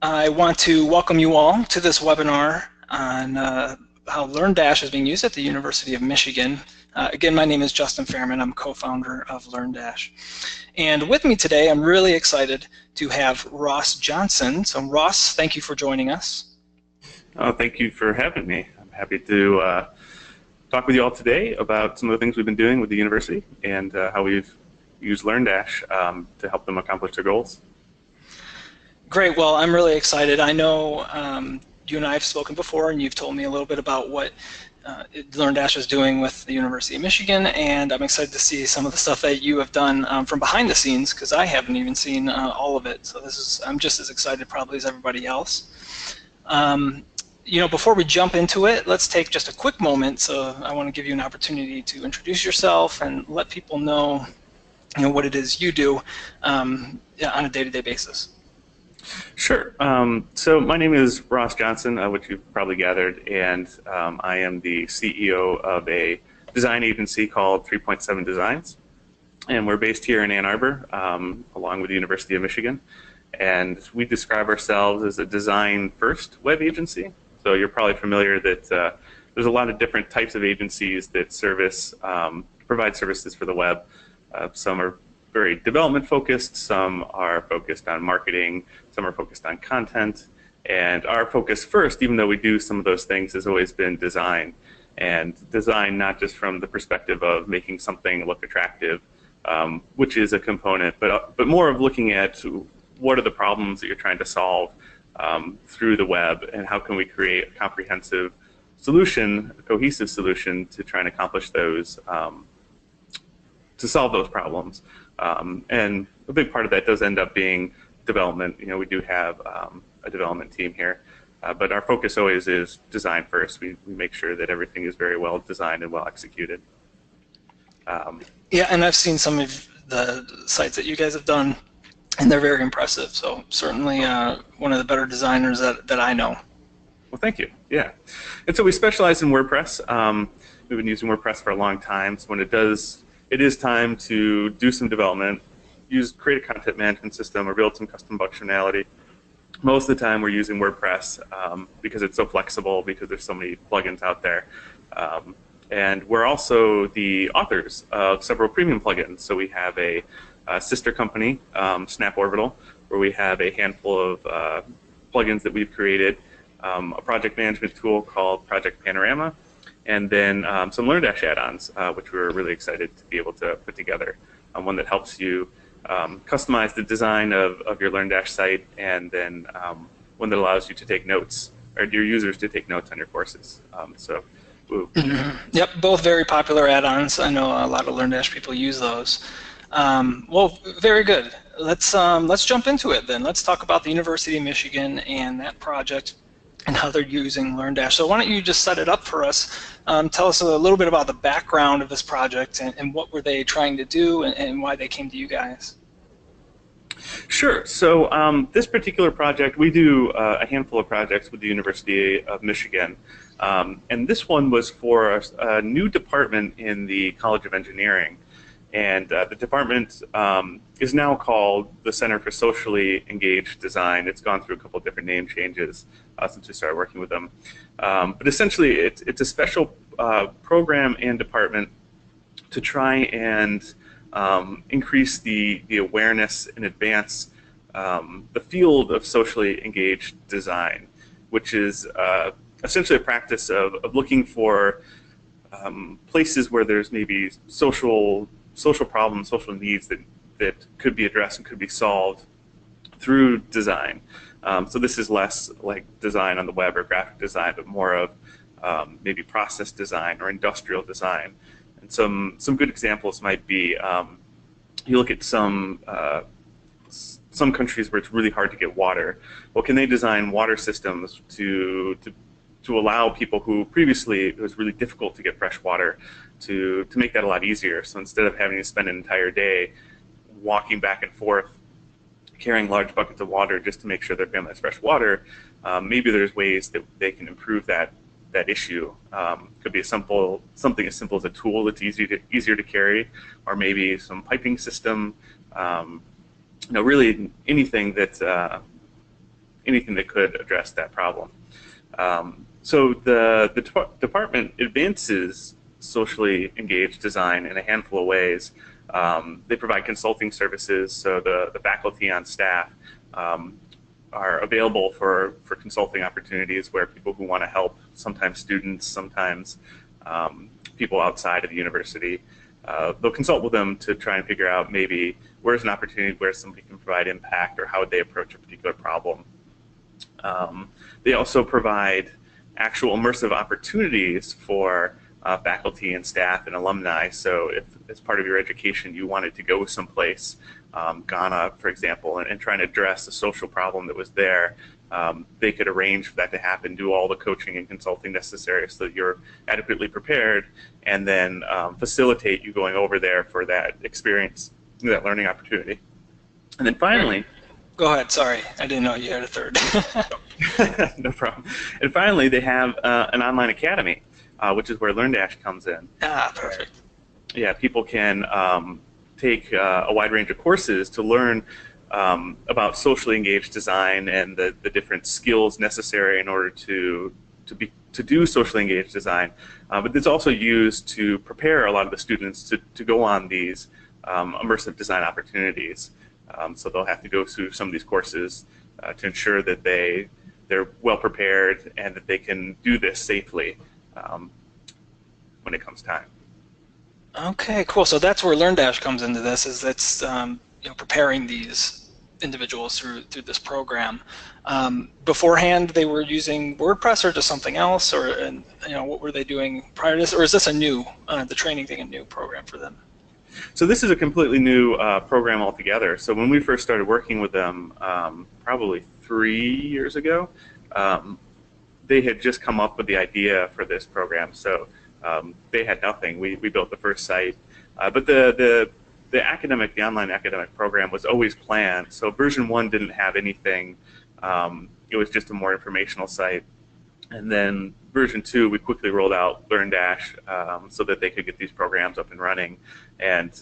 I want to welcome you all to this webinar on how LearnDash is being used at the University of Michigan. Again, my name is Justin Fairman. I'm co-founder of LearnDash. And with me today, I'm really excited to have Ross Johnson. So Ross, thank you for joining us. Oh, thank you for having me. I'm happy to talk with you all today about some of the things we've been doing with the university and how we've used LearnDash to help them accomplish their goals. Great. Well, I'm really excited. I know you and I have spoken before, and you've told me a little bit about what LearnDash is doing with the University of Michigan, and I'm excited to see some of the stuff that you have done from behind the scenes, because I haven't even seen all of it. So I'm just as excited probably as everybody else. You know, before we jump into it, let's take just a quick moment. So I want to give you an opportunity to introduce yourself and let people know, what it is you do on a day-to-day basis. Sure. So my name is Ross Johnson, which you've probably gathered, and I am the CEO of a design agency called 3.7 Designs. And we're based here in Ann Arbor, along with the University of Michigan. And we describe ourselves as a design-first web agency. So you're probably familiar that there's a lot of different types of agencies that provide services for the web. Some are very development focused, some are focused on marketing, some are focused on content, and our focus first, even though we do some of those things, has always been design. And design not just from the perspective of making something look attractive, which is a component, but more of looking at what are the problems that you're trying to solve through the web, and how can we create a comprehensive solution, a cohesive solution to try and accomplish those, to solve those problems. And a big part of that does end up being development. We do have a development team here, but our focus always is design first. We make sure that everything is very well designed and well executed. Yeah, and I've seen some of the sites that you guys have done, and they're very impressive. So certainly one of the better designers that I know. Well, thank you. Yeah, and so we specialize in WordPress. We've been using WordPress for a long time. So when it is time to do some development, create a content management system, or build some custom functionality. Most of the time we're using WordPress because it's so flexible, because there's so many plugins out there. And we're also the authors of several premium plugins. So we have a sister company, Snap Orbital, where we have a handful of plugins that we've created, a project management tool called Project Panorama, and then some LearnDash add-ons, which we're really excited to be able to put together. One that helps you customize the design of your LearnDash site, and then one that allows you to take notes, or your users to take notes on your courses. Yep, both very popular add-ons. I know a lot of LearnDash people use those. Well, very good. Let's jump into it then. Let's talk about the University of Michigan and that project and how they're using LearnDash. So why don't you just set it up for us? Tell us a little bit about the background of this project and what were they trying to do and why they came to you guys. Sure. So this particular project, we do a handful of projects with the University of Michigan. And this one was for a new department in the College of Engineering. And the department is now called the Center for Socially Engaged Design. It's gone through a couple of different name changes since we started working with them. But essentially, it's a special program and department to try and increase the awareness and advance the field of socially engaged design, which is essentially a practice of looking for places where there's maybe social problems, social needs that could be addressed and could be solved through design. So this is less like design on the web or graphic design, but more of maybe process design or industrial design. And some good examples might be, you look at some countries where it's really hard to get water. Well, can they design water systems to allow people who previously it was really difficult to get fresh water to make that a lot easier? So instead of having to spend an entire day walking back and forth carrying large buckets of water just to make sure their family has fresh water, maybe there's ways that they can improve that issue. Could be something as simple as a tool that's easier to carry, or maybe some piping system. Really anything that anything that could address that problem. So the department advances socially engaged design in a handful of ways. They provide consulting services, so the faculty on staff are available for consulting opportunities where people who want to help, sometimes students, sometimes people outside of the university, they'll consult with them to try and figure out maybe where's an opportunity where somebody can provide impact, or how would they approach a particular problem. They also provide actual immersive opportunities for faculty and staff and alumni. So if as part of your education you wanted to go someplace, Ghana, for example, and try and address a social problem that was there, they could arrange for that to happen, do all the coaching and consulting necessary so that you're adequately prepared, and then facilitate you going over there for that experience, that learning opportunity. And then finally, Go ahead. Sorry, I didn't know you had a third. no problem. And finally, they have an online academy, which is where LearnDash comes in. Perfect. Yeah, people can take a wide range of courses to learn about socially engaged design and the different skills necessary in order to do socially engaged design. But it's also used to prepare a lot of the students to go on these immersive design opportunities. So they'll have to go through some of these courses to ensure that they're well prepared and that they can do this safely when it comes time. Okay, cool. So that's where LearnDash comes into this. Is that's preparing these individuals through this program. Beforehand, they were using WordPress or just something else, or what were they doing prior to this, or is this a new the training thing a new program for them? So this is a completely new program altogether. So when we first started working with them, probably 3 years ago, they had just come up with the idea for this program. So they had nothing. We built the first site, but the online academic program was always planned. So version 1 didn't have anything. It was just a more informational site. And then version 2, we quickly rolled out LearnDash so that they could get these programs up and running. And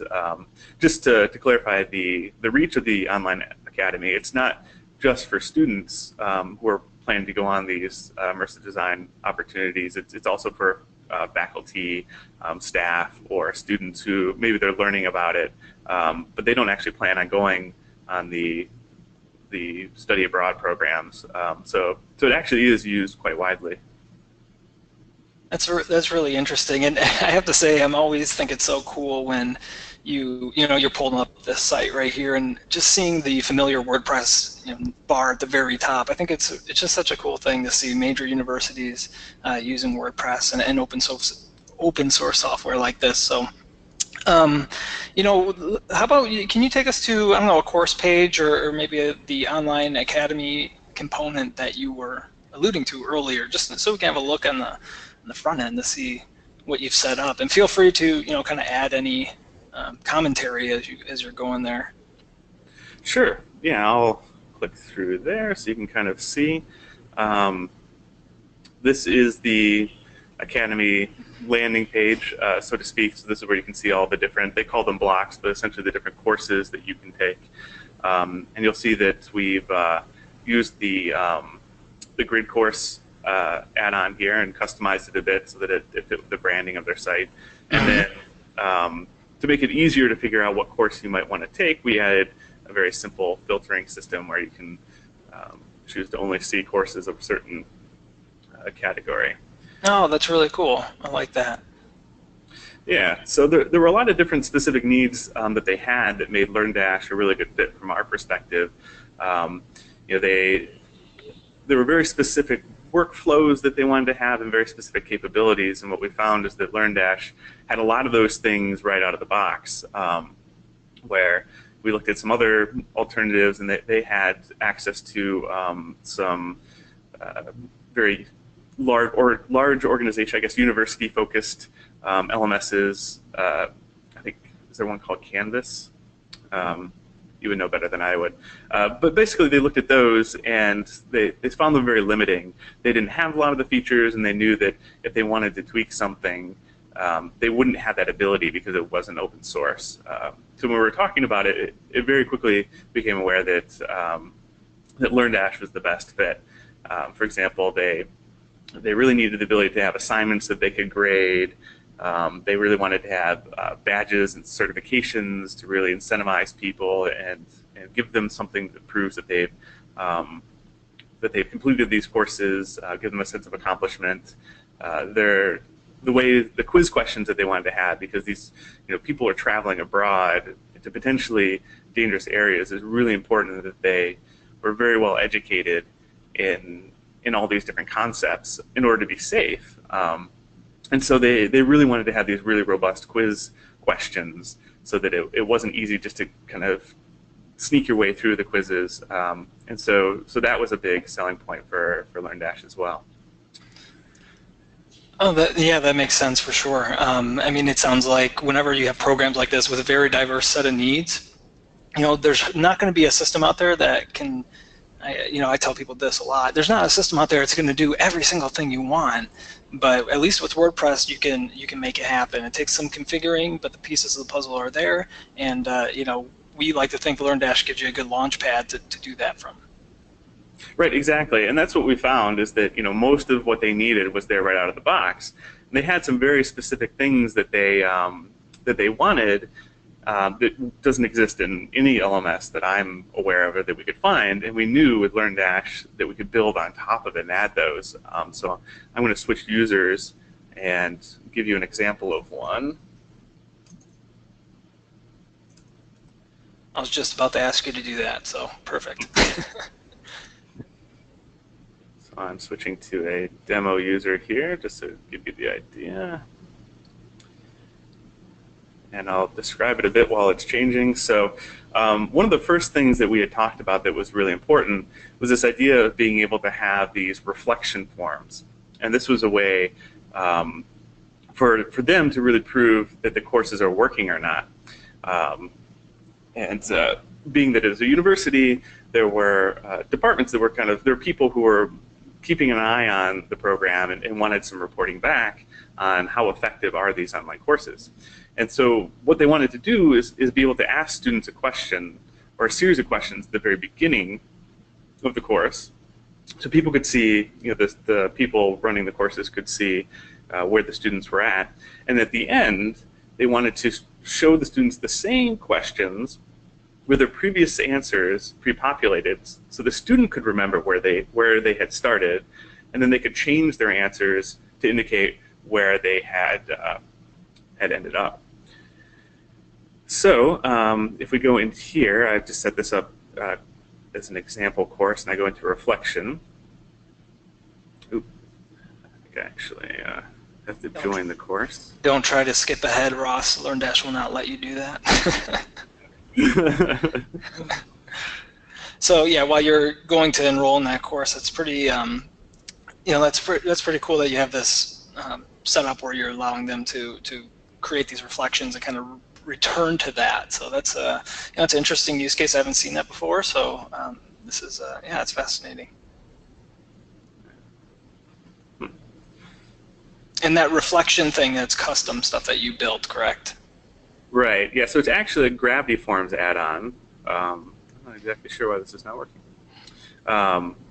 just to clarify the reach of the online academy, it's not just for students who are planning to go on these immersive design opportunities. It's also for faculty, staff, or students who maybe they're learning about it, but they don't actually plan on going on the study abroad programs. So it actually is used quite widely. That's really interesting, and I have to say, I'm always think it's so cool when you're pulling up this site right here and just seeing the familiar WordPress bar at the very top. I think it's just such a cool thing to see major universities using WordPress and open source software like this. So, how about can you take us to, I don't know, a course page or maybe the online academy component that you were alluding to earlier, just so we can have a look on the front end to see what you've set up, and feel free to kind of add any commentary as you're going there. Sure. Yeah, I'll click through there so you can kind of see. This is the Academy landing page, so to speak. So this is where you can see all the different, they call them blocks, but essentially the different courses that you can take. And you'll see that we've used the grid course add-on here and customized it a bit so that it fit with the branding of their site. And then to make it easier to figure out what course you might want to take, we added a very simple filtering system where you can choose to only see courses of a certain category. Oh, that's really cool. I like that. Yeah, so there were a lot of different specific needs that they had that made LearnDash a really good fit from our perspective. There were very specific workflows that they wanted to have and very specific capabilities, and what we found is that LearnDash had a lot of those things right out of the box, where we looked at some other alternatives and they had access to some very large organization, I guess university-focused LMSs. I think, is there one called Canvas? You would know better than I would. But basically they looked at those and they found them very limiting. They didn't have a lot of the features, and they knew that if they wanted to tweak something, they wouldn't have that ability because it wasn't open source. So when we were talking about it, it very quickly became aware that that LearnDash was the best fit. For example, they really needed the ability to have assignments that they could grade. They really wanted to have badges and certifications to really incentivize people and give them something that proves that they've completed these courses, give them a sense of accomplishment. The quiz questions that they wanted to have, because these people are traveling abroad to potentially dangerous areas, is really important that they were very well educated in all these different concepts in order to be safe. And so they really wanted to have these really robust quiz questions so that it wasn't easy just to kind of sneak your way through the quizzes. And so that was a big selling point for LearnDash as well. Oh, that makes sense for sure. I mean, it sounds like whenever you have programs like this with a very diverse set of needs, there's not going to be a system out there that can, I tell people this a lot. There's not a system out there that's going to do every single thing you want, but at least with WordPress, you can make it happen. It takes some configuring, but the pieces of the puzzle are there, and we like to think LearnDash gives you a good launch pad to do that from. Right, exactly, and that's what we found, is that most of what they needed was there right out of the box. And they had some very specific things that they wanted that doesn't exist in any LMS that I'm aware of or that we could find, and we knew with LearnDash that we could build on top of it and add those. So I'm going to switch users and give you an example of one. I was just about to ask you to do that, so perfect. So I'm switching to a demo user here just to give you the idea. And I'll describe it a bit while it's changing. So one of the first things that we had talked about that was really important was this idea of being able to have these reflection forms. And this was a way for them to really prove that the courses are working or not. Being that it was a university, there were departments that were there were people who were keeping an eye on the program and wanted some reporting back on how effective are these online courses. And so what they wanted to do is be able to ask students a question or a series of questions at the very beginning of the course, so people could see, the people running the courses could see where the students were at. And at the end, they wanted to show the students the same questions with their previous answers pre-populated, so the student could remember where they had started, and then they could change their answers to indicate where they had ended up. So if we go in here, I've just set this up as an example course, and I go into reflection. Oop, I think I actually have to join the course. Don't try to skip ahead, Ross. LearnDash will not let you do that. So yeah, while you're going to enroll in that course, it's pretty, that's pretty cool that you have this set up where you're allowing them to create these reflections and kind of return to that. So that's it's an interesting use case. I haven't seen that before. So this is it's fascinating. And that reflection thing, that's custom stuff that you built, correct? Right, yeah, so it's actually a Gravity Forms add-on. I'm not exactly sure why this is not working.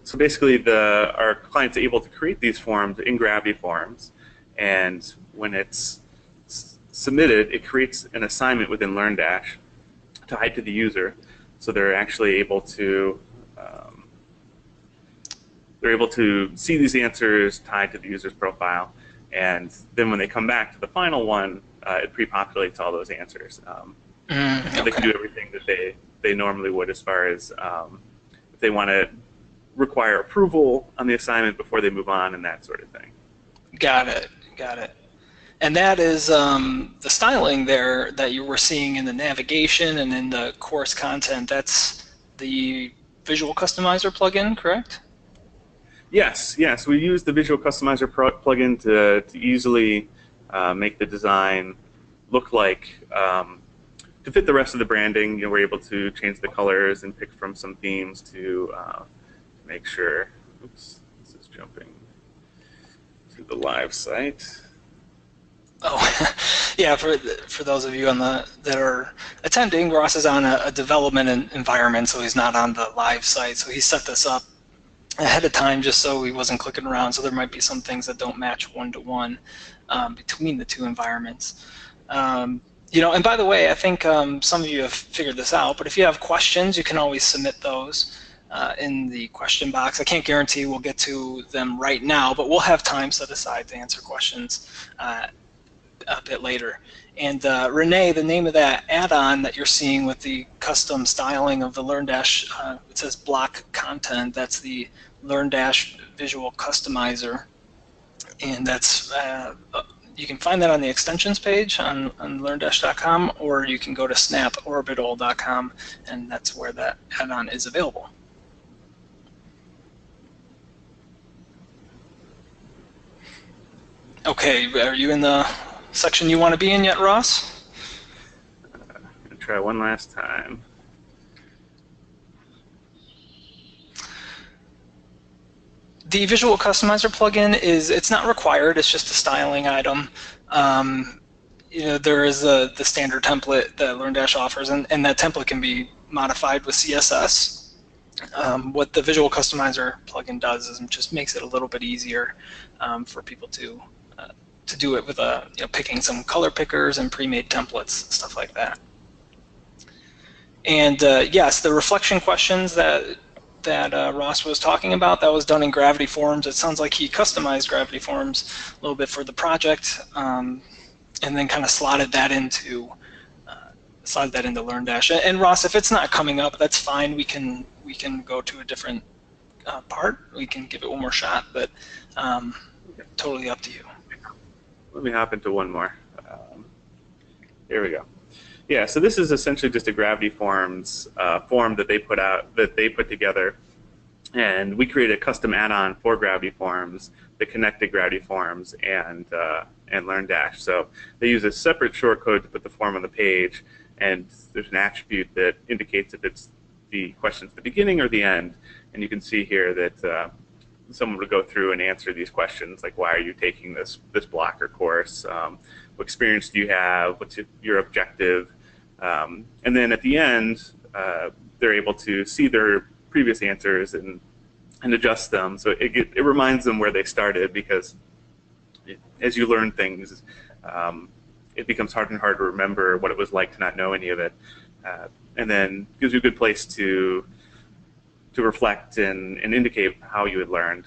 So basically, our client's able to create these forms in Gravity Forms, and when it's submitted, it creates an assignment within LearnDash tied to the user, so they're actually able to see these answers tied to the user's profile, and then when they come back to the final one, it pre-populates all those answers. So they can do everything that they normally would, as far as if they want to require approval on the assignment before they move on and that sort of thing. Got it. And that is the styling there that you were seeing in the navigation and in the course content. That's the Visual Customizer plugin, correct? Yes. We use the Visual Customizer plugin to easily make the design look like, to fit the rest of the branding. We're able to change the colors and pick from some themes to make sure. Oops, this is jumping to the live site. Oh, Yeah, for those of you on that are attending, Ross is on a development environment, so he's not on the live site. So he set this up ahead of time just so he wasn't clicking around. So there might be some things that don't match one-to-one between the two environments. And by the way, I think some of you have figured this out, but if you have questions, you can always submit those in the question box. I can't guarantee we'll get to them right now, but we'll have time set aside to answer questions a bit later. And Renee, the name of that add-on that you're seeing with the custom styling of the LearnDash, it says block content. That's the LearnDash visual customizer, and that's you can find that on the extensions page on learndash.com, or you can go to snaporbital.com, and that's where that add-on is available. Okay, are you in the section you want to be in yet, Ross? Gonna try one last time. The Visual Customizer plugin it's not required, it's just a styling item. There is the standard template that LearnDash offers, and that template can be modified with CSS. What the Visual Customizer plugin does is it just makes it a little bit easier for people to do it with picking some color pickers and pre-made templates, stuff like that. And yes, the reflection questions that Ross was talking about, that was done in Gravity Forms. It sounds like he customized Gravity Forms a little bit for the project, and then kind of slotted that into LearnDash. And Ross, if it's not coming up, that's fine. We can go to a different part. We can give it one more shot, but totally up to you. Let me hop into one more. Here we go. Yeah, so this is essentially just a Gravity Forms form that they put together, and we created a custom add-on for Gravity Forms that connected Gravity Forms and LearnDash. So they use a separate shortcode to put the form on the page, and there's an attribute that indicates if it's the question at the beginning or the end, and you can see here that someone would go through and answer these questions, like why are you taking this block or course, what experience do you have, what's your objective. And then at the end, they're able to see their previous answers and adjust them. So it reminds them where they started, because as you learn things, it becomes harder and harder to remember what it was like to not know any of it. And then gives you a good place to reflect and indicate how you had learned.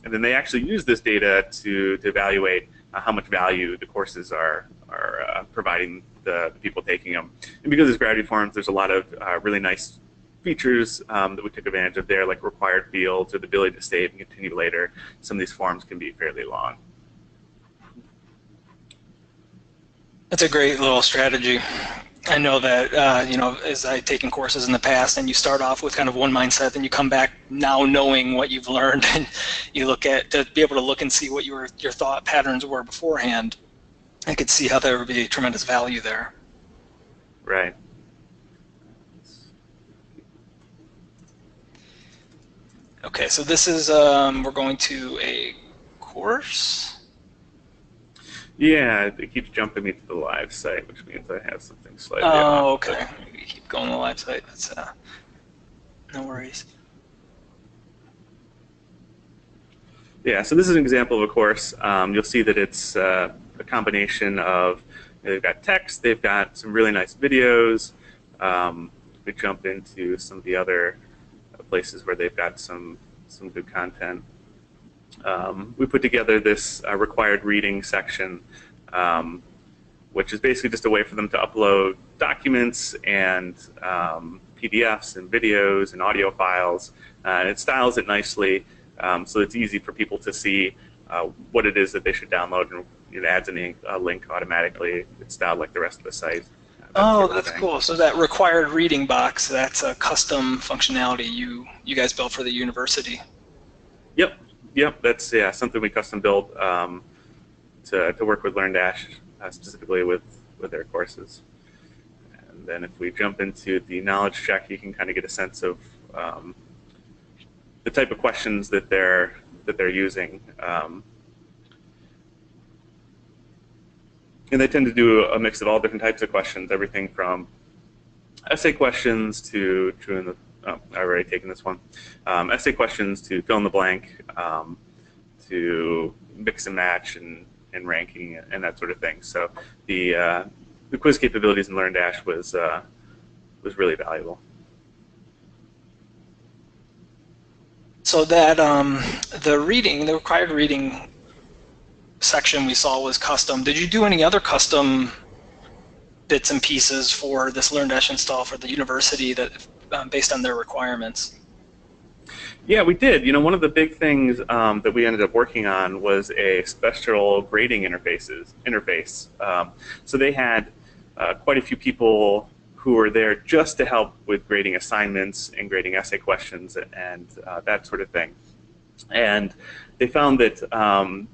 And then they actually use this data to evaluate how much value the courses are providing the people taking them. And because it's Gravity Forms, there's a lot of really nice features that we took advantage of there, like required fields or the ability to save and continue later. Some of these forms can be fairly long. That's a great little strategy. I know that, as I've taken courses in the past, and you start off with kind of one mindset, then you come back now knowing what you've learned, and you look at, to be able to look and see what your thought patterns were beforehand. I could see how there would be tremendous value there. Right. Okay, so this is, we're going to a course. Yeah, it keeps jumping me to the live site, which means I have something slightly off. Oh, okay. We keep going to the live site. That's no worries. Yeah, so this is an example of a course. You'll see that it's a combination of, they've got text, they've got some really nice videos. We jump into some of the other places where they've got some good content. We put together this required reading section, which is basically just a way for them to upload documents and PDFs and videos and audio files. It styles it nicely, so it's easy for people to see what it is that they should download, and it adds a link automatically. It's styled like the rest of the site. That's cool. So that required reading box, that's a custom functionality you guys built for the university. Yep, that's something we custom built to work with LearnDash, specifically with their courses. And then if we jump into the knowledge check, you can kind of get a sense of the type of questions that they're using. and they tend to do a mix of all different types of questions, everything from essay questions to true in the, oh, I've already taken this one, essay questions to fill in the blank, to mix and match and ranking and that sort of thing. So the quiz capabilities in LearnDash was really valuable. So that the required reading section we saw was custom. Did you do any other custom bits and pieces for this LearnDash install for the university that based on their requirements? Yeah, we did. You know, one of the big things that we ended up working on was a special grading interface. So they had quite a few people who were there just to help with grading assignments and grading essay questions and that sort of thing. And they found that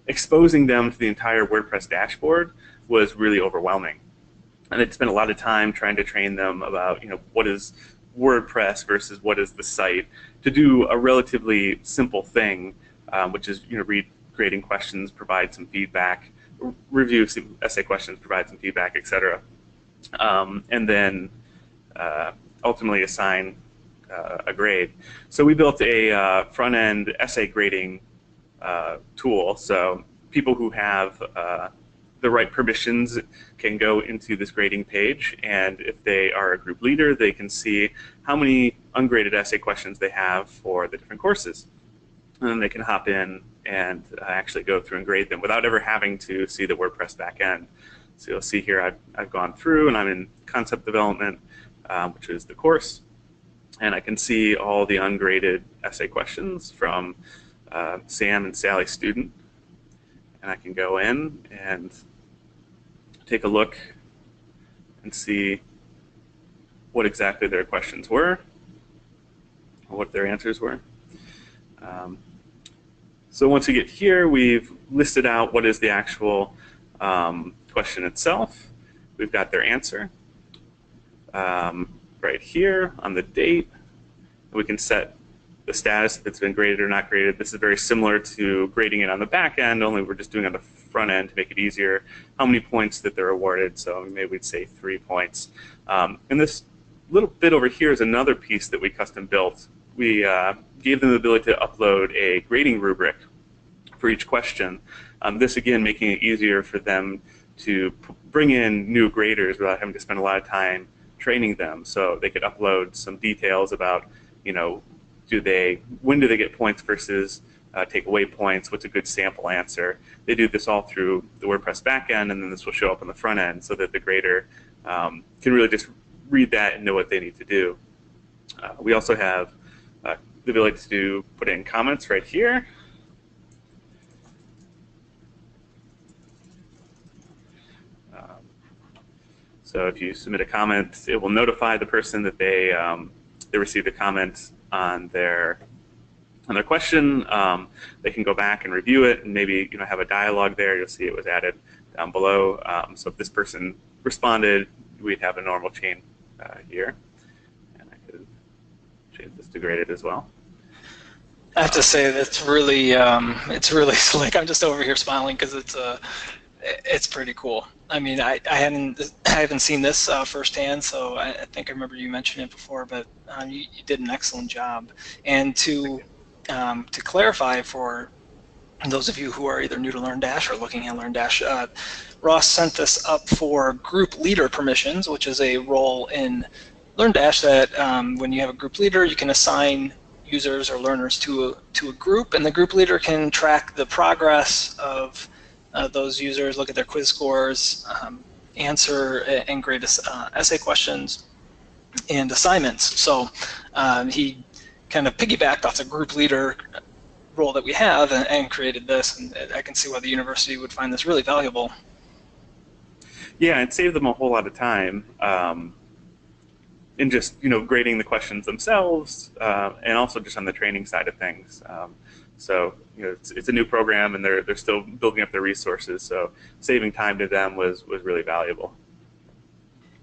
exposing them to the entire WordPress dashboard was really overwhelming. And they'd spent a lot of time trying to train them about, you know, what is WordPress versus what is the site, to do a relatively simple thing, which is, you know, read grading questions, provide some feedback, review some essay questions, provide some feedback, etc. And then ultimately assign a grade. So we built a front-end essay grading tool. So people who have the right permissions can go into this grading page, and if they are a group leader, they can see how many ungraded essay questions they have for the different courses. And then they can hop in and actually go through and grade them without ever having to see the WordPress backend. So you'll see here I've gone through and I'm in concept development, which is the course, and I can see all the ungraded essay questions from Sam and Sally student, and I can go in and take a look and see what exactly their questions were, or what their answers were. So once we get here, we've listed out what is the actual question itself. We've got their answer right here on the date. We can set the status if it's been graded or not graded. This is very similar to grading it on the back end, only we're just doing it on the front end to make it easier. How many points that they're awarded, so maybe we'd say 3 points. And this little bit over here is another piece that we custom built. We gave them the ability to upload a grading rubric for each question. This again making it easier for them to bring in new graders without having to spend a lot of time training them. So they could upload some details about, you know, when do they get points versus take away points, what's a good sample answer. They do this all through the WordPress backend, and then this will show up on the front end so that the grader can really just read that and know what they need to do. We also have the ability to put in comments right here. So if you submit a comment, it will notify the person that they received a comment on their question. They can go back and review it and maybe, you know, have a dialogue there. You'll see it was added down below. So if this person responded, we'd have a normal chain here. And I could change this to graded as well. I have to say that's really it's really slick. I'm just over here smiling because it's pretty cool. I mean, I haven't seen this firsthand, so I think I remember you mentioning it before, but you did an excellent job. And to clarify for those of you who are either new to LearnDash or looking at LearnDash, Ross sent this up for group leader permissions, which is a role in LearnDash that when you have a group leader, you can assign users or learners to a group, and the group leader can track the progress of those users, look at their quiz scores, answer and grade essay questions and assignments. So he kind of piggybacked off the group leader role that we have and created this, and I can see why the university would find this really valuable. Yeah, it saved them a whole lot of time in just, you know, grading the questions themselves and also just on the training side of things. So, you know, it's a new program, and they're still building up their resources. So, saving time to them was really valuable.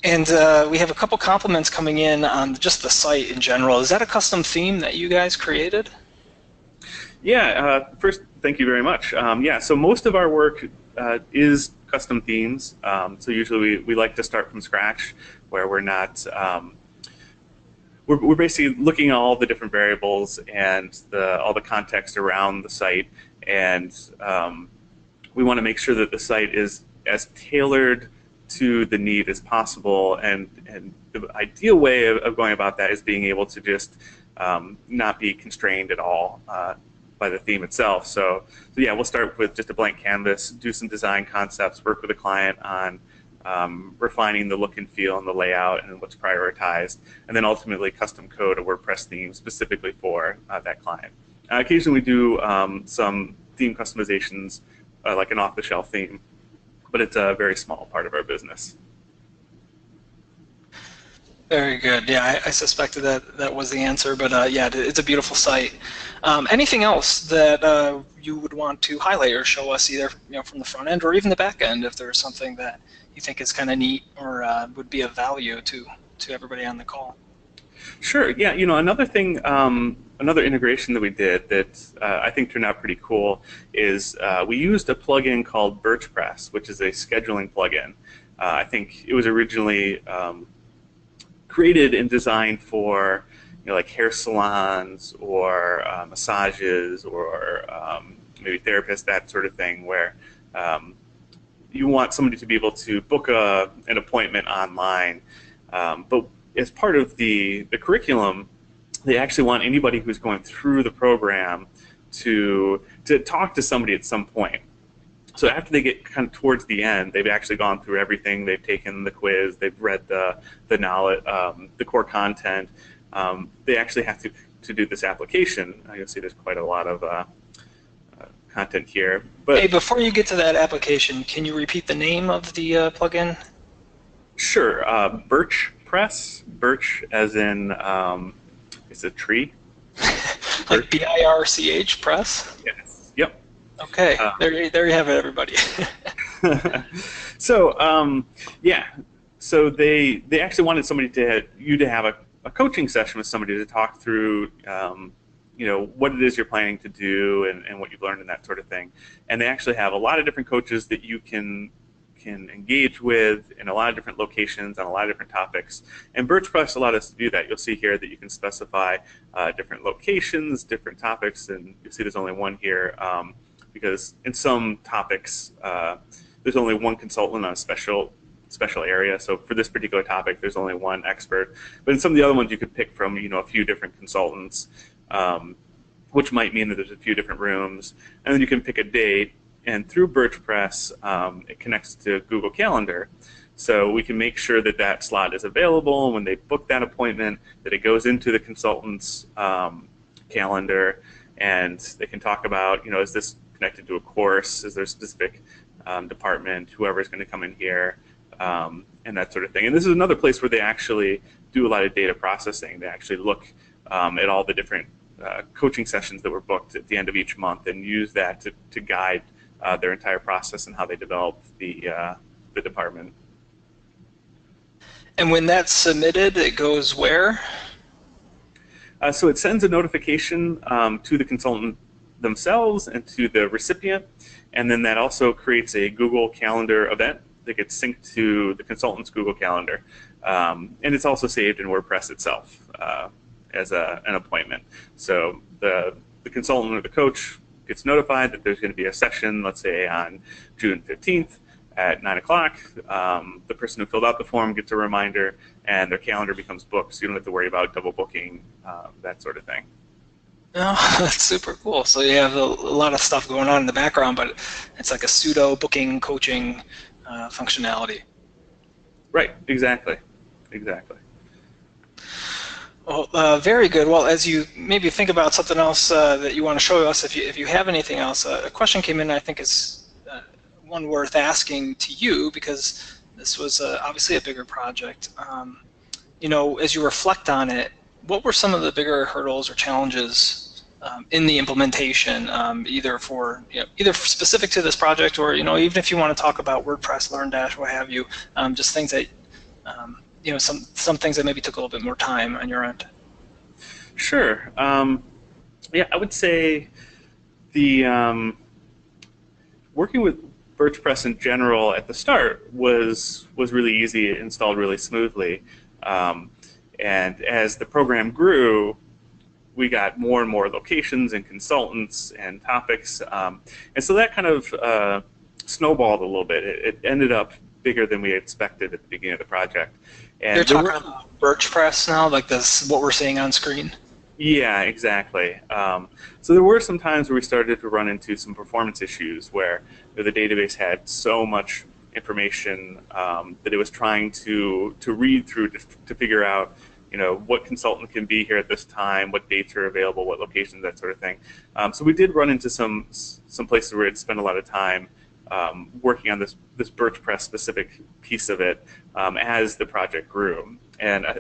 And we have a couple compliments coming in on just the site in general. Is that a custom theme that you guys created? Yeah. First, thank you very much. Yeah. So most of our work is custom themes. So usually we like to start from scratch, where we're not we're basically looking at all the different variables and all the context around the site, and we want to make sure that the site is as tailored to the need as possible. And the ideal way of going about that is being able to just not be constrained at all by the theme itself. So yeah, we'll start with just a blank canvas, do some design concepts, work with a client on refining the look and feel and the layout and what's prioritized, and then ultimately custom code a WordPress theme specifically for that client. Occasionally we do some theme customizations, like an off-the-shelf theme, but it's a very small part of our business. Very good. Yeah, I suspected that was the answer, but yeah, it's a beautiful site. Anything else that you would want to highlight or show us, either from the front end or even the back end, if there's something that you think is kind of neat or would be of value to everybody on the call? Sure. Yeah. Another thing, another integration that we did that I think turned out pretty cool is we used a plugin called WordPress, which is a scheduling plugin. I think it was originally created and designed for like hair salons or massages or maybe therapists, that sort of thing, where you want somebody to be able to book an appointment online. But as part of the curriculum, they actually want anybody who's going through the program to talk to somebody at some point. So after they get kind of towards the end, they've actually gone through everything. They've taken the quiz, they've read the knowledge, the core content. They actually have to do this application. You'll see there's quite a lot of content here. But hey, before you get to that application, can you repeat the name of the plugin? Sure. Birch Press. Birch as in it's a tree. Like BIRCH press? Yes. Yep. Okay. There you have it, everybody. So yeah. So they actually wanted somebody to have a coaching session with somebody to talk through what it is you're planning to do and what you've learned and that sort of thing. And they actually have a lot of different coaches that you can engage with in a lot of different locations on a lot of different topics. And WordPress allowed us to do that. You'll see here that you can specify different locations, different topics, and you'll see there's only one here because in some topics there's only one consultant on a special area. So for this particular topic, there's only one expert. But in some of the other ones, you could pick from a few different consultants, which might mean that there's a few different rooms, and then you can pick a date. And through WordPress, it connects to Google Calendar. So we can make sure that that slot is available when they book that appointment, that it goes into the consultant's calendar, and they can talk about, is this connected to a course? Is there a specific department, whoever's going to come in here, and that sort of thing. And this is another place where they actually do a lot of data processing. They actually look at all the different coaching sessions that were booked at the end of each month and use that to guide their entire process and how they develop the department. And when that's submitted, it goes where? So it sends a notification to the consultant themselves and to the recipient, and then that also creates a Google Calendar event that gets synced to the consultant's Google Calendar. And it's also saved in WordPress itself as an appointment. So the consultant or the coach gets notified that there's going to be a session, let's say on June 15th at 9 o'clock. The person who filled out the form gets a reminder, and their calendar becomes booked, so you don't have to worry about double booking, that sort of thing. Oh, that's super cool. So you have a lot of stuff going on in the background, but it's like a pseudo booking coaching functionality. Right, exactly. Well, very good. Well, as you maybe think about something else that you want to show us, if you have anything else, a question came in I think is one worth asking to you, because this was obviously a bigger project. As you reflect on it, what were some of the bigger hurdles or challenges in the implementation, either specific to this project, or even if you want to talk about WordPress LearnDash, what have you, just things that some things that maybe took a little bit more time on your end. Sure. Yeah, I would say the working with WordPress in general at the start was really easy, it installed really smoothly. Um, and as the program grew, we got more and more locations and consultants and topics. And so that kind of snowballed a little bit. It ended up bigger than we expected at the beginning of the project. You're And there talking were, about WordPress now, like this, what we're seeing on screen. yeah, exactly. So there were some times where we started to run into some performance issues where the database had so much information that it was trying to read through to figure out, what consultant can be here at this time, what dates are available, what locations, that sort of thing. So we did run into some places where it spent a lot of time working on this WordPress specific piece of it as the project grew. And I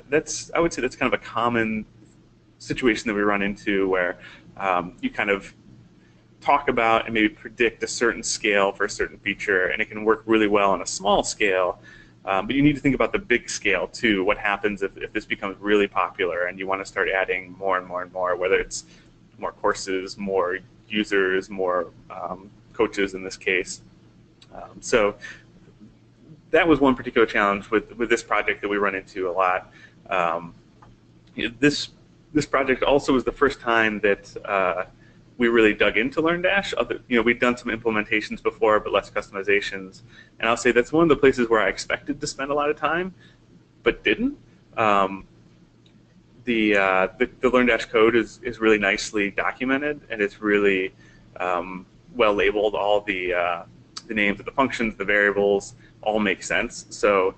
would say that's kind of a common situation that we run into where you kind of talk about and maybe predict a certain scale for a certain feature, and it can work really well on a small scale, but you need to think about the big scale too. What happens if this becomes really popular and you want to start adding more and more and more, whether it's more courses, more users, more coaches in this case. So that was one particular challenge with this project that we run into a lot. This project also was the first time that we really dug into LearnDash. We'd done some implementations before, but less customizations. And I'll say that's one of the places where I expected to spend a lot of time, but didn't. The LearnDash code is really nicely documented, and it's really well labeled. All the names of the functions, the variables, all make sense. So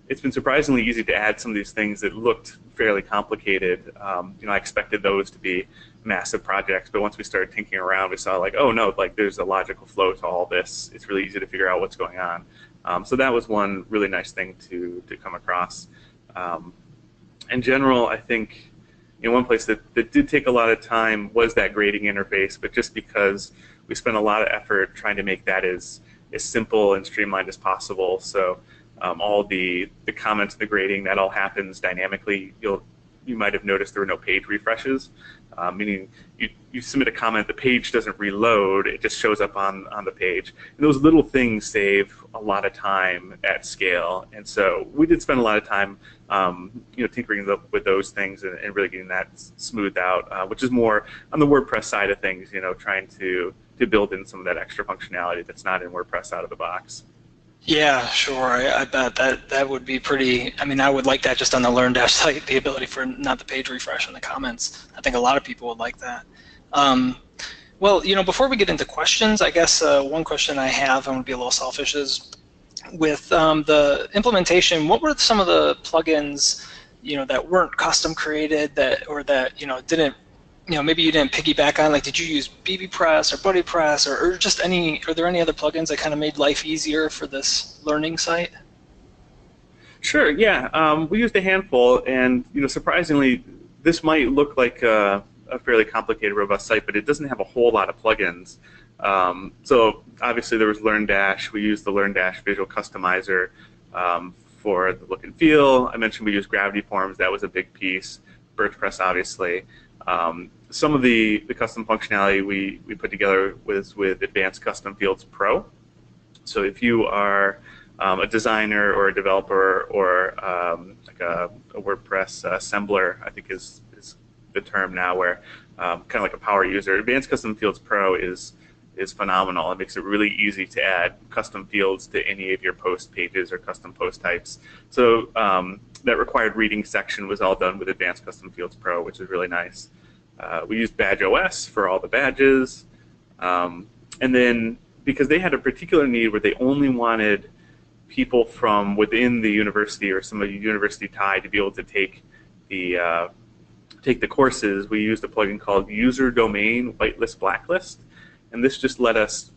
it's been surprisingly easy to add some of these things that looked fairly complicated. I expected those to be massive projects, but once we started tinkering around, we saw like, oh no, like there's a logical flow to all this. It's really easy to figure out what's going on. So that was one really nice thing to come across. In general, I think one place that did take a lot of time was that grading interface, but just because we spent a lot of effort trying to make that as simple and streamlined as possible. So all the comments, the grading, that all happens dynamically. You might have noticed there were no page refreshes, meaning you submit a comment, the page doesn't reload, it just shows up on the page. And those little things save a lot of time at scale. And so we did spend a lot of time tinkering with those things and really getting that smoothed out, which is more on the WordPress side of things, trying to build in some of that extra functionality that's not in WordPress out of the box. Yeah, sure. I bet that would be pretty. I mean, I would like that just on the LearnDash site, the ability for not the page refresh in the comments. I think a lot of people would like that. Well, before we get into questions, I guess one question I have, I'm going to be a little selfish, is with the implementation, what were some of the plugins, that weren't custom created that didn't, maybe you didn't piggyback on? Like, did you use BBPress or BuddyPress or just are there any other plugins that kind of made life easier for this learning site? Sure, yeah. We used a handful, and surprisingly, this might look like a fairly complicated, robust site, but it doesn't have a whole lot of plugins. So obviously there was LearnDash. We used the LearnDash Visual Customizer for the look and feel. I mentioned we used Gravity Forms. That was a big piece. WordPress, obviously. Some of the custom functionality we put together was with Advanced Custom Fields Pro. So if you are a designer or a developer or like a WordPress assembler, I think is the term now, where kind of like a power user, Advanced Custom Fields Pro is phenomenal. It makes it really easy to add custom fields to any of your post pages or custom post types. So that required reading section was all done with Advanced Custom Fields Pro, which is really nice. We used Badge OS for all the badges. And then because they had a particular need where they only wanted people from within the university or some of the university tie to be able to take the courses, we used a plugin called User Domain Whitelist Blacklist. And this just let us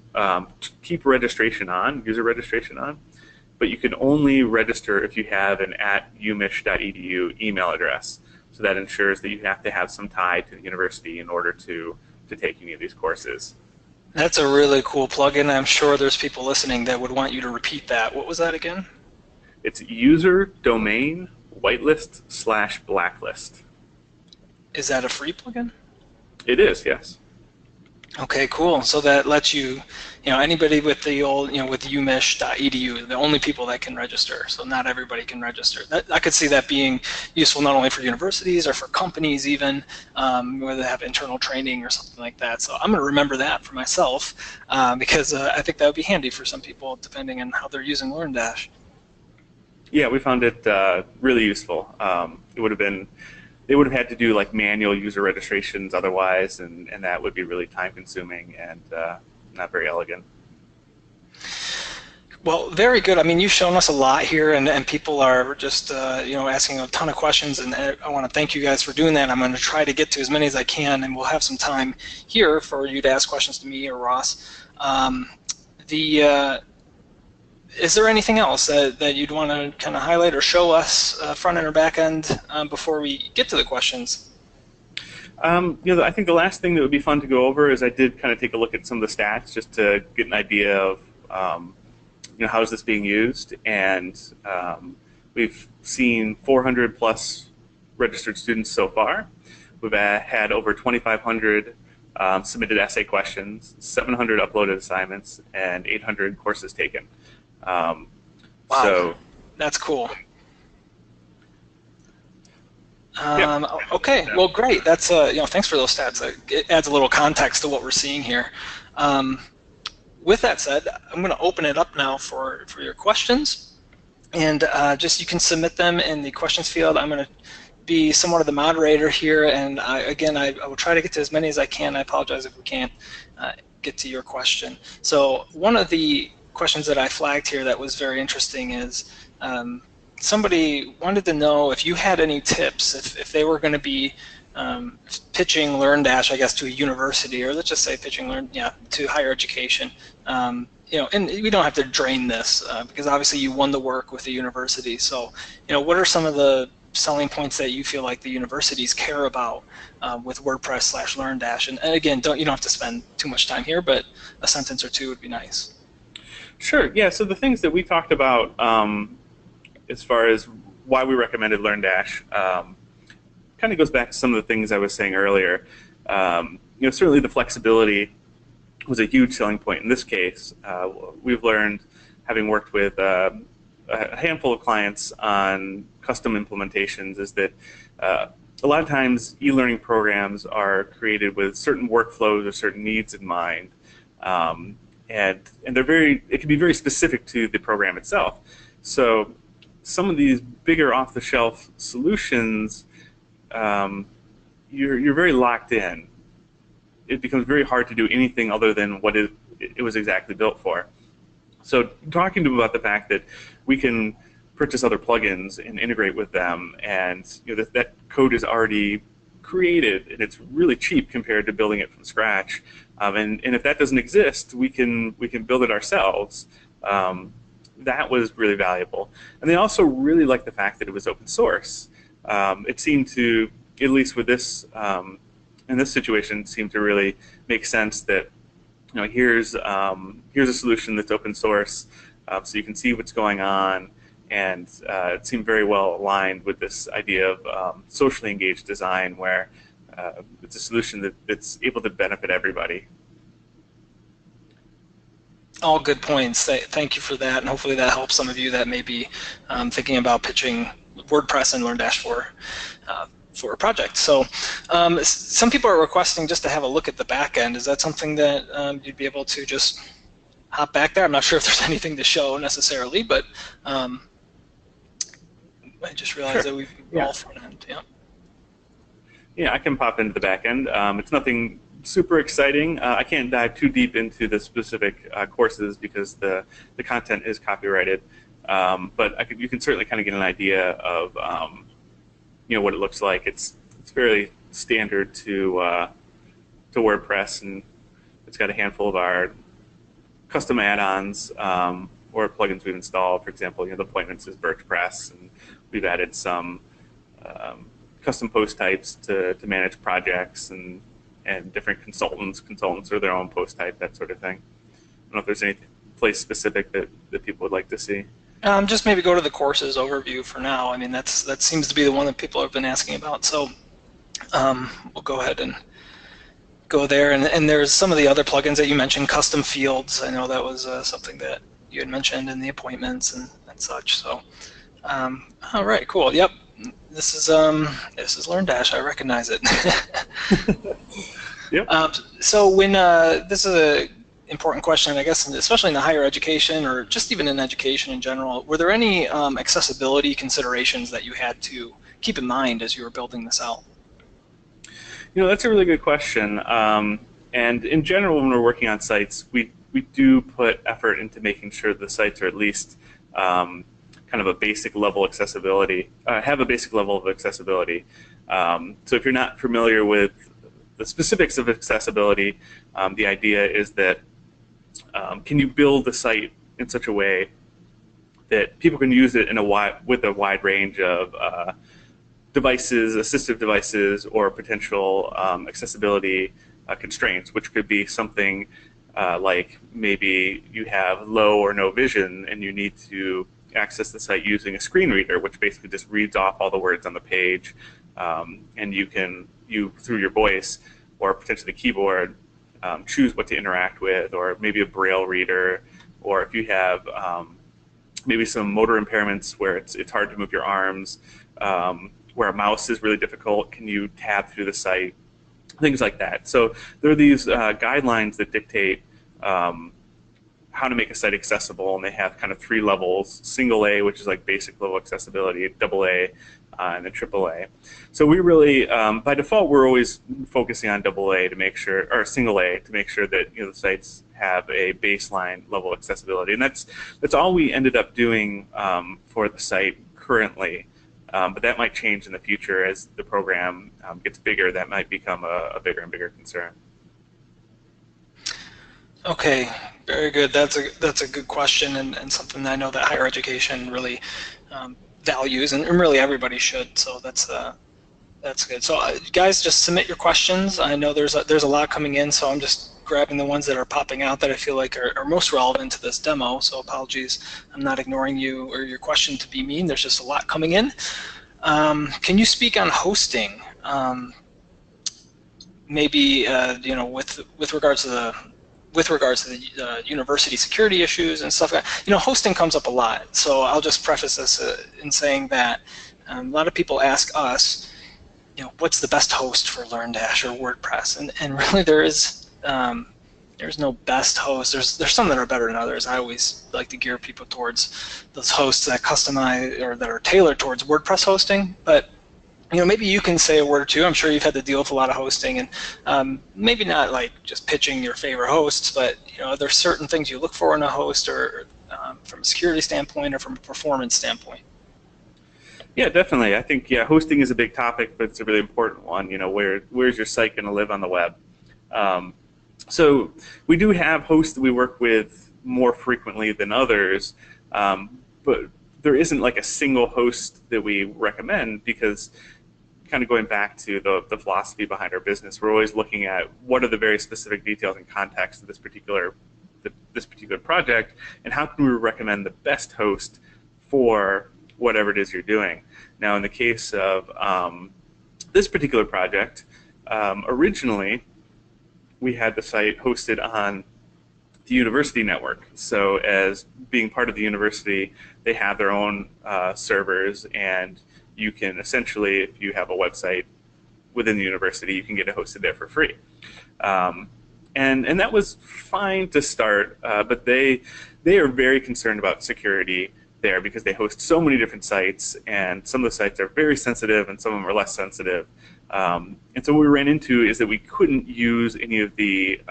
keep registration on, user registration on, but you can only register if you have an @umich.edu email address. So that ensures that you have to have some tie to the university in order to take any of these courses. That's a really cool plugin. I'm sure there's people listening that would want you to repeat that. What was that again? It's User Domain Whitelist /Blacklist. Is that a free plugin? It is, yes. Okay, cool. So that lets you, anybody with the old, with umich.edu, the only people that can register. So not everybody can register. I could see that being useful not only for universities or for companies even, where they have internal training or something like that. So I'm going to remember that for myself because I think that would be handy for some people depending on how they're using LearnDash. Yeah, we found it really useful. They would have had to do like manual user registrations otherwise, and that would be really time consuming and not very elegant. Well, very good. I mean, you've shown us a lot here, and people are just asking a ton of questions, and I want to thank you guys for doing that. I'm going to try to get to as many as I can, and we'll have some time here for you to ask questions to me or Ross. The Is there anything else that you'd want to kind of highlight or show us, front end or back end, before we get to the questions? I think the last thing that would be fun to go over is I did kind of take a look at some of the stats just to get an idea of how is this being used, and we've seen 400 plus registered students so far. We've had over 2,500 submitted essay questions, 700 uploaded assignments, and 800 courses taken. Wow, so that's cool. Yep. Okay, well, great. That's thanks for those stats. It adds a little context to what we're seeing here. With that said, I'm going to open it up now for your questions, and just you can submit them in the questions field. I'm going to be somewhat of the moderator here, and I will try to get to as many as I can. I apologize if we can't get to your question. So one of the questions that I flagged here that was very interesting is somebody wanted to know if you had any tips if they were going to be pitching LearnDash, I guess, to a university, or let's just say pitching to higher education. And we don't have to drain this because obviously you won the work with the university. So, what are some of the selling points that you feel like the universities care about with WordPress /LearnDash? And again, you don't have to spend too much time here, but a sentence or two would be nice. Sure. Yeah. So the things that we talked about as far as why we recommended LearnDash kind of goes back to some of the things I was saying earlier. Certainly the flexibility was a huge selling point in this case. We've learned, having worked with a handful of clients on custom implementations, is that a lot of times e-learning programs are created with certain workflows or certain needs in mind. And it can be very specific to the program itself. So some of these bigger off-the-shelf solutions, you're very locked in. It becomes very hard to do anything other than what it was exactly built for. So talking to them about the fact that we can purchase other plugins and integrate with them, and that code is already created and it's really cheap compared to building it from scratch. And if that doesn't exist, we can build it ourselves. That was really valuable. And they also really liked the fact that it was open source. It seemed to, at least with this, in this situation, seemed to really make sense that here's a solution that's open source, so you can see what's going on, and it seemed very well aligned with this idea of socially engaged design, where it's a solution that's able to benefit everybody. All good points. Thank you for that, and hopefully that helps some of you that may be thinking about pitching WordPress and LearnDash for a project. So some people are requesting just to have a look at the back end. Is that something that you'd be able to just hop back there? I'm not sure if there's anything to show necessarily, but I just realized that we've all front end. Yeah. Yeah, I can pop into the back end. It's nothing super exciting. I can't dive too deep into the specific courses because the content is copyrighted. But you can certainly kind of get an idea of what it looks like. It's fairly standard to WordPress, and it's got a handful of our custom add-ons or plugins we've installed. For example, the appointments is WordPress, and we've added some custom post types to manage projects and different consultants. Consultants are their own post type, that sort of thing. I don't know if there's any place specific that people would like to see. Just maybe go to the courses overview for now. I mean, that seems to be the one that people have been asking about. So we'll go ahead and go there. And there's some of the other plugins that you mentioned, custom fields. I know that was something that you had mentioned in the appointments and such. So, all right, cool. Yep, this is LearnDash. I recognize it. Yep. So when this is a important question, I guess, especially in the higher education or just even in education in general, were there any accessibility considerations that you had to keep in mind as you were building this out? That's a really good question. And in general, when we're working on sites, we do put effort into making sure the sites are at least kind of a basic level accessibility, have a basic level of accessibility. So if you're not familiar with the specifics of accessibility, the idea is that can you build the site in such a way that people can use it with a wide range of devices, assistive devices, or potential accessibility constraints, which could be something like maybe you have low or no vision and you need to access the site using a screen reader, which basically just reads off all the words on the page, and you through your voice or potentially the keyboard choose what to interact with, or maybe a braille reader, or if you have maybe some motor impairments where it's hard to move your arms, where a mouse is really difficult, can you tab through the site, things like that. So there are these guidelines that dictate how to make a site accessible, and they have kind of 3 levels: single A, which is like basic level accessibility, double A, and then triple A. So we really, by default, we're always focusing on double A to make sure, or single A to make sure that the sites have a baseline level accessibility, and that's all we ended up doing for the site currently. But that might change in the future as the program gets bigger. That might become a bigger and bigger concern. Okay, very good. That's a good question, and something that I know that higher education really values, and really everybody should. So that's good. So guys, just submit your questions. I know there's a lot coming in, so I'm just grabbing the ones that are popping out that I feel like are most relevant to this demo. So apologies, I'm not ignoring you or your question to be mean. There's just a lot coming in. Can you speak on hosting? Maybe with regards to the university security issues and stuff like that. Hosting comes up a lot. So I'll just preface this in saying that a lot of people ask us, what's the best host for LearnDash or WordPress? And really there's no best host. There's some that are better than others. I always like to gear people towards those hosts that customize or that are tailored towards WordPress hosting. But maybe you can say a word or two. I'm sure you've had to deal with a lot of hosting, and maybe not like just pitching your favorite hosts, but there's certain things you look for in a host, or from a security standpoint or from a performance standpoint. Yeah, definitely. I think hosting is a big topic, but it's a really important one. Where's your site going to live on the web? So we do have hosts that we work with more frequently than others, but there isn't like a single host that we recommend, because kind of going back to the philosophy behind our business, we're always looking at what are the very specific details and context of this particular project, and how can we recommend the best host for whatever it is you're doing. Now, in the case of this particular project, originally we had the site hosted on the university network. So as being part of the university, they have their own servers, and you can essentially, if you have a website within the university, you can get it hosted there for free. And that was fine to start, but they are very concerned about security there, because they host so many different sites, and some of the sites are very sensitive and some of them are less sensitive. And so what we ran into is that we couldn't use any of the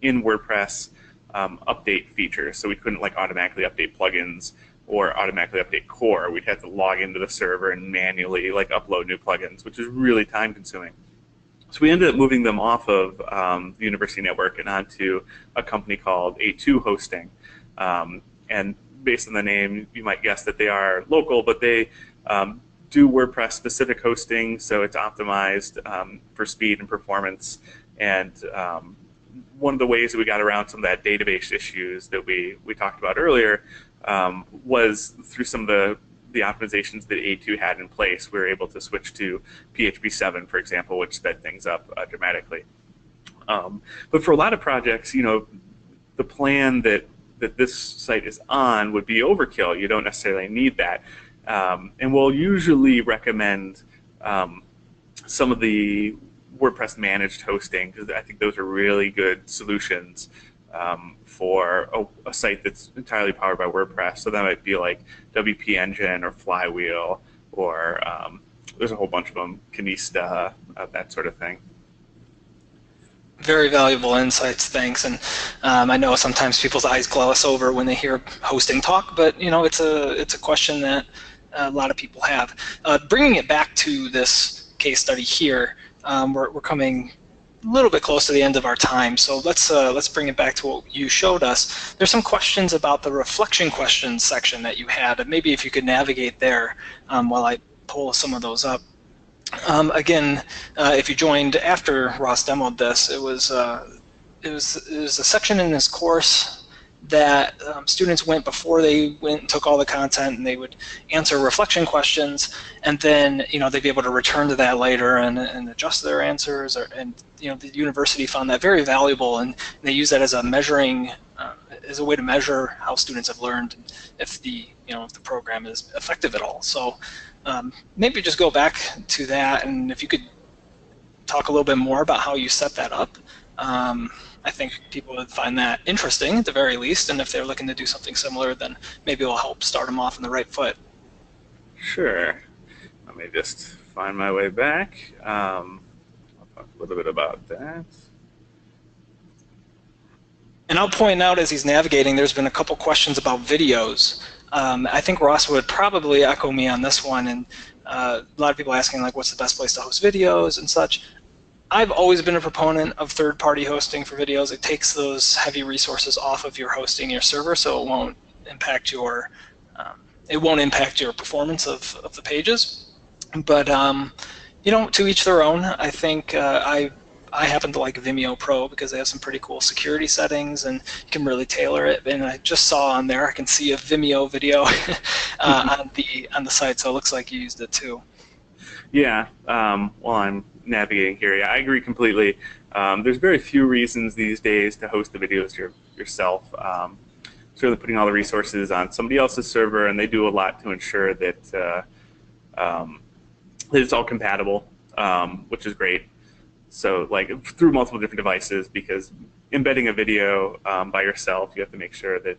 in WordPress update features. So we couldn't like automatically update plugins or automatically update core. We'd have to log into the server and manually like upload new plugins, which is really time consuming. So we ended up moving them off of the university network and onto a company called A2 Hosting. And based on the name, you might guess that they are local, but they do WordPress specific hosting, so it's optimized for speed and performance. And one of the ways that we got around some of that database issues that we talked about earlier was through some of the optimizations that A2 had in place. We were able to switch to PHP 7, for example, which sped things up dramatically. But for a lot of projects, the plan that this site is on would be overkill. You don't necessarily need that. And we'll usually recommend some of the WordPress managed hosting, because I think those are really good solutions for a site that's entirely powered by WordPress. So that might be like WP Engine or Flywheel, or there's a whole bunch of them, Kinista, that sort of thing. Very valuable insights, thanks. And I know sometimes people's eyes gloss over when they hear hosting talk, but it's a question that a lot of people have. Bringing it back to this case study here, we're coming a little bit close to the end of our time, so let's bring it back to what you showed us. There's some questions about the reflection questions section that you had, and maybe if you could navigate there while I pull some of those up. Again, if you joined after Ross demoed this, it was a section in this course that students went before they went and took all the content, and they would answer reflection questions, and then they'd be able to return to that later and adjust their answers. And the university found that very valuable, and they use that as a measuring, as a way to measure how students have learned, if the if the program is effective at all. So maybe just go back to that, and if you could talk a little bit more about how you set that up. I think people would find that interesting at the very least, and if they're looking to do something similar, then maybe it'll help start them off on the right foot. Sure. Let me just find my way back. I'll talk a little bit about that. And I'll point out as he's navigating, there's been a couple questions about videos. I think Ross would probably echo me on this one, and a lot of people asking like, what's the best place to host videos and such. I've always been a proponent of third-party hosting for videos. It takes those heavy resources off of your hosting your server, so it won't impact your performance of the pages. But to each their own. I think I happen to like Vimeo Pro because they have some pretty cool security settings, and you can really tailor it. And I just saw on there, I can see a Vimeo video on the site, so it looks like you used it too. Yeah. While I'm navigating here, yeah, I agree completely. There's very few reasons these days to host the videos yourself. Certainly putting all the resources on somebody else's server, and they do a lot to ensure that it's all compatible, which is great. So like through multiple different devices, because embedding a video by yourself, you have to make sure that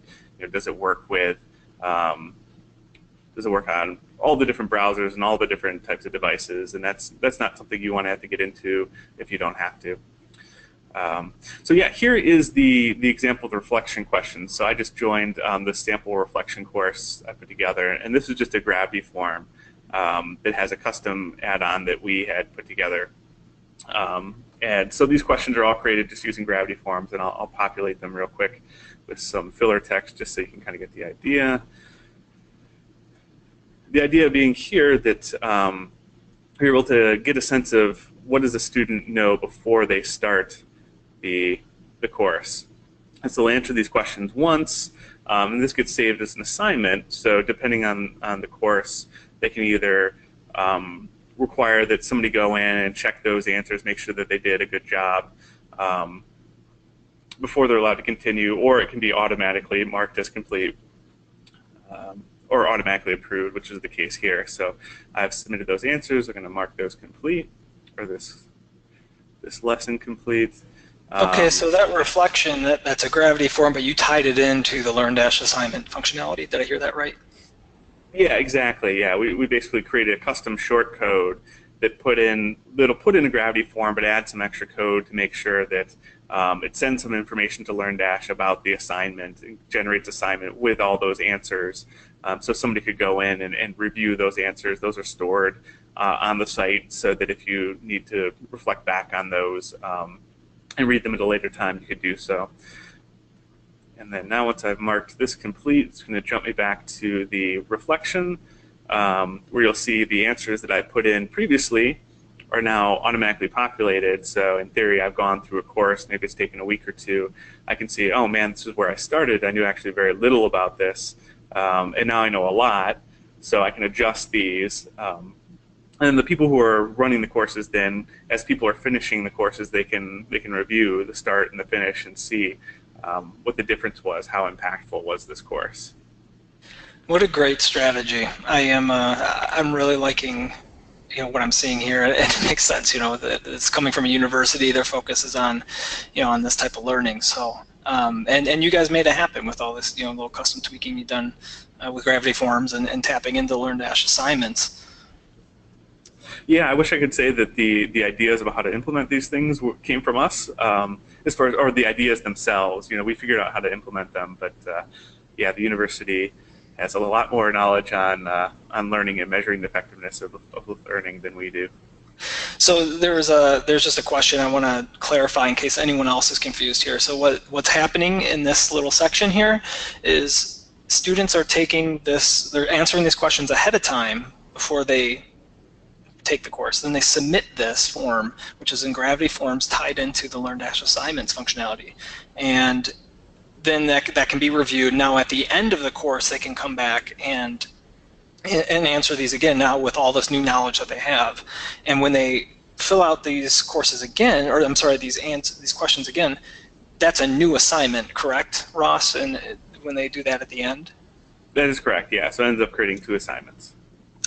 does it work on all the different browsers and all the different types of devices, and that's not something you want to have to get into if you don't have to. So yeah, here is the example of the reflection questions. So I just joined the sample reflection course I put together, and this is just a Gravity form that has a custom add-on that we had put together. And so these questions are all created just using Gravity forms, and I'll populate them real quick with some filler text just so you can kind of get the idea. The idea being here that you're able to get a sense of what does a student know before they start the course. And so they'll answer these questions once, and this gets saved as an assignment. So depending on the course, they can either require that somebody go in and check those answers, make sure that they did a good job before they're allowed to continue, or it can be automatically marked as complete. Or automatically approved, which is the case here. So I've submitted those answers. I'm going to mark those complete, or this lesson complete. Okay, so that reflection, that's a Gravity form, but you tied it into the LearnDash assignment functionality. Did I hear that right? Yeah, exactly. Yeah, we basically created a custom short code that'll put in a Gravity form, but add some extra code to make sure that it sends some information to LearnDash about the assignment, and generates assignment with all those answers. So somebody could go in and review those answers. Those are stored on the site, so that if you need to reflect back on those and read them at a later time, you could do so. And then now once I've marked this complete, it's going to jump me back to the reflection, where you'll see the answers that I put in previously are now automatically populated. So in theory, I've gone through a course, maybe it's taken a week or two. I can see, oh man, this is where I started. I knew actually very little about this, and now I know a lot. So I can adjust these And the people who are running the courses, then, as people are finishing the courses, they can review the start and the finish and see what the difference was, how impactful was this course. What a great strategy. I'm really liking what I'm seeing here. It makes sense. That it's coming from a university. Their focus is on on this type of learning. So and you guys made it happen with all this little custom tweaking you've done with Gravity Forms and tapping into LearnDash assignments. Yeah, I wish I could say that the ideas about how to implement these things came from us, as far as, or the ideas themselves. We figured out how to implement them, but yeah, the university has a lot more knowledge on learning and measuring the effectiveness of learning than we do. So there's just a question I want to clarify in case anyone else is confused here. So what's happening in this little section here is students are taking this, they're answering these questions ahead of time before they take the course. Then they submit this form, which is in Gravity Forms tied into the LearnDash assignments functionality. And then that can be reviewed. Now at the end of the course, they can come back and answer these again now with all this new knowledge that they have. And when they fill out these courses again, or I'm sorry, these questions again, that's a new assignment, correct, Ross? And when they do that at the end? That is correct, yeah. So it ends up creating 2 assignments.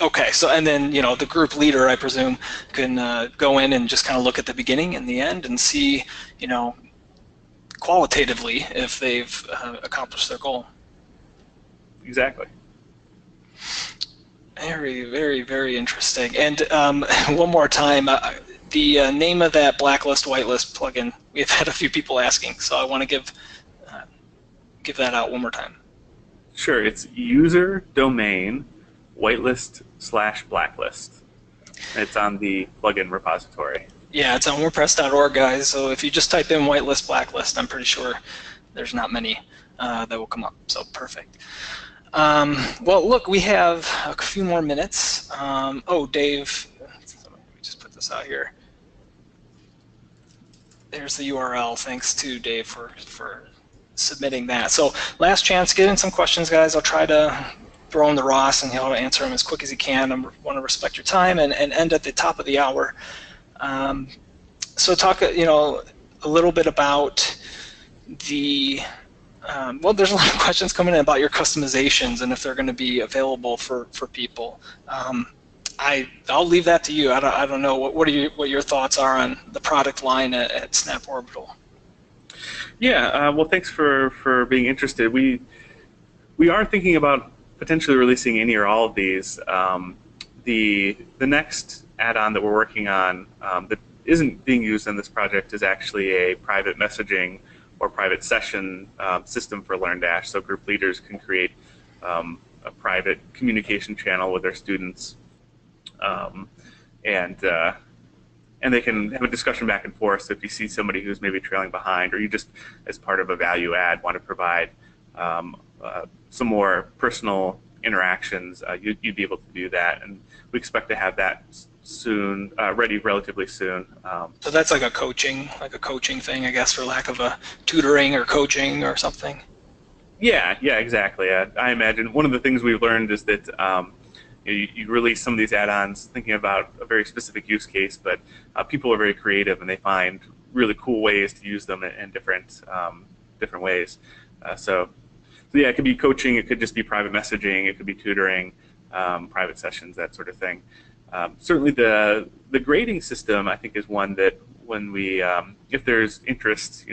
Okay, so and then the group leader, I presume, can go in and just kind of look at the beginning and the end and see, qualitatively if they've accomplished their goal. Exactly. Very, very, very interesting. And one more time, the name of that blacklist whitelist plugin, we've had a few people asking, so I want to give that out one more time. Sure, it's user domain whitelist/blacklist. It's on the plugin repository. Yeah, it's on WordPress.org, guys. So if you just type in whitelist, blacklist, I'm pretty sure there's not many that will come up. So perfect. Well, look, we have a few more minutes. Oh, Dave, let me just put this out here. There's the URL. Thanks to Dave for submitting that. So last chance, get in some questions, guys. I'll try to throw in the Ross and he'll answer them as quick as he can. I want to respect your time and end at the top of the hour. So talk, a little bit about the, well, there's a lot of questions coming in about your customizations and if they're going to be available for people. I'll leave that to you. I don't know what your thoughts are on the product line at Snap Orbital. Yeah, well, thanks for being interested. We are thinking about potentially releasing any or all of these. The next add-on that we're working on that isn't being used in this project is actually a private messaging or private session system for LearnDash, so group leaders can create a private communication channel with their students, and they can have a discussion back and forth. So if you see somebody who's maybe trailing behind, or you just, as part of a value add, want to provide some more personal interactions, you'd be able to do that, and we expect to have that soon, ready relatively soon. So that's like a coaching thing, I guess, for lack of a tutoring or coaching or something. Yeah, exactly. I imagine one of the things we've learned is that you release some of these add-ons thinking about a very specific use case, but people are very creative and they find really cool ways to use them in different ways. So yeah, it could be coaching, it could just be private messaging, it could be tutoring, private sessions, that sort of thing. Certainly the grading system, I think, is one that when we, if there's interest,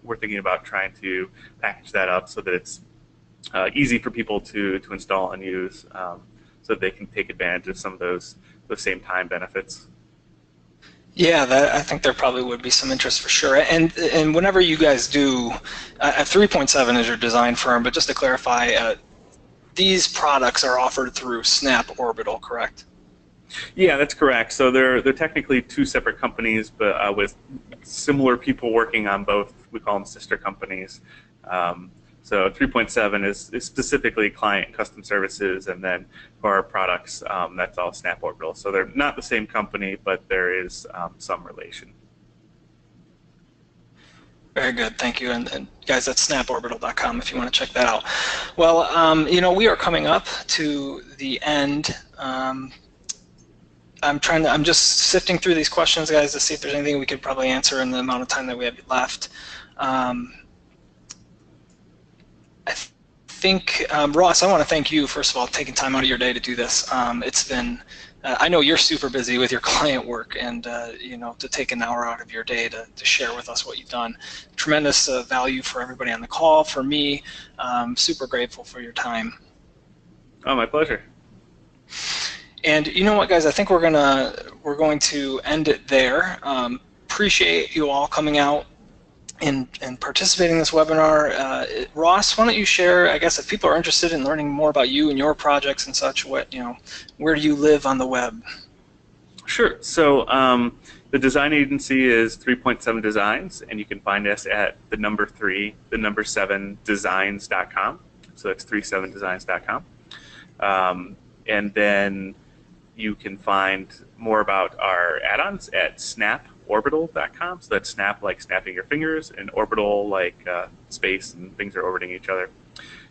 we're thinking about trying to package that up so that it's easy for people to install and use, so that they can take advantage of some of those same time benefits. Yeah, I think there probably would be some interest for sure. And whenever you guys do, 3.7 is your design firm, but just to clarify, these products are offered through Snap Orbital, correct? Yeah, that's correct. So they're technically 2 separate companies, but with similar people working on both. We call them sister companies. So 3.7 is specifically client and custom services, and then for our products, that's all Snap Orbital. So they're not the same company, but there is some relation. Very good, thank you. And guys, that's snaporbital.com if you want to check that out. Well, we are coming up to the end. I'm just sifting through these questions, guys, to see if there's anything we could probably answer in the amount of time that we have left. I think, Ross, I want to thank you, first of all, taking time out of your day to do this. It's been, I know you're super busy with your client work, and you know, to take an hour out of your day to share with us what you've done. Tremendous value for everybody on the call. For me, super grateful for your time. Oh, my pleasure. And you know what, guys? I think we're going to end it there. Appreciate you all coming out and participating in this webinar. Ross, why don't you share? I guess if people are interested in learning more about you and your projects and such, what where do you live on the web? Sure. So the design agency is 3.7 Designs, and you can find us at the number 7 designs.com. So that's 37designs.com. And then you can find more about our add-ons at snaporbital.com. So that's snap like snapping your fingers, and orbital like space and things are orbiting each other.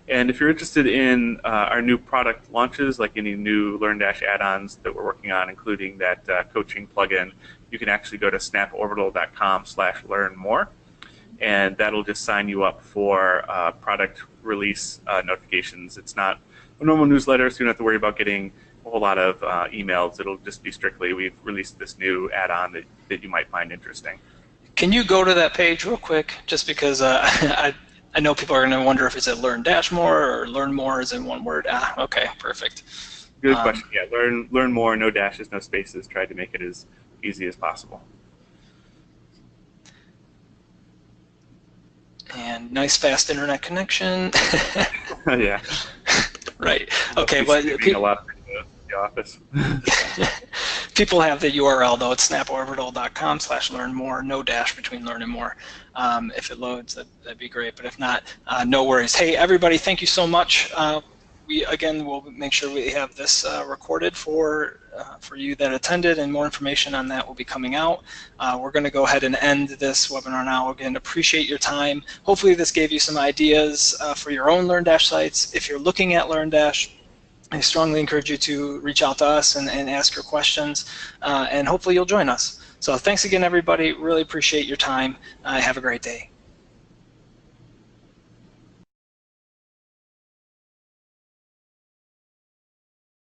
And if you're interested in our new product launches, like any new LearnDash add-ons that we're working on, including that coaching plugin, you can actually go to snaporbital.com/learn-more, and that'll just sign you up for product release notifications. It's not a normal newsletter, so you don't have to worry about getting a whole lot of emails. It'll just be strictly, we've released this new add-on that you might find interesting. Can you go to that page real quick? Just because I know people are going to wonder if it's at LearnDash more or Learn More is in one word. Okay, perfect. Good question. Yeah, learn more, no dashes, no spaces. Tried to make it as easy as possible. And nice fast internet connection. Yeah. Right. Okay, but a lot in the office. People have the URL though. It's snaporbital.com/learn-more. No dash between learn and more. If it loads, that'd be great. But if not, no worries. Hey, everybody, thank you so much. We again will make sure we have this recorded for you that attended, and more information on that will be coming out. We're going to go ahead and end this webinar now. Again, appreciate your time. Hopefully this gave you some ideas for your own LearnDash sites. If you're looking at LearnDash, I strongly encourage you to reach out to us and ask your questions, and hopefully you'll join us. So thanks again, everybody. Really appreciate your time. Have a great day.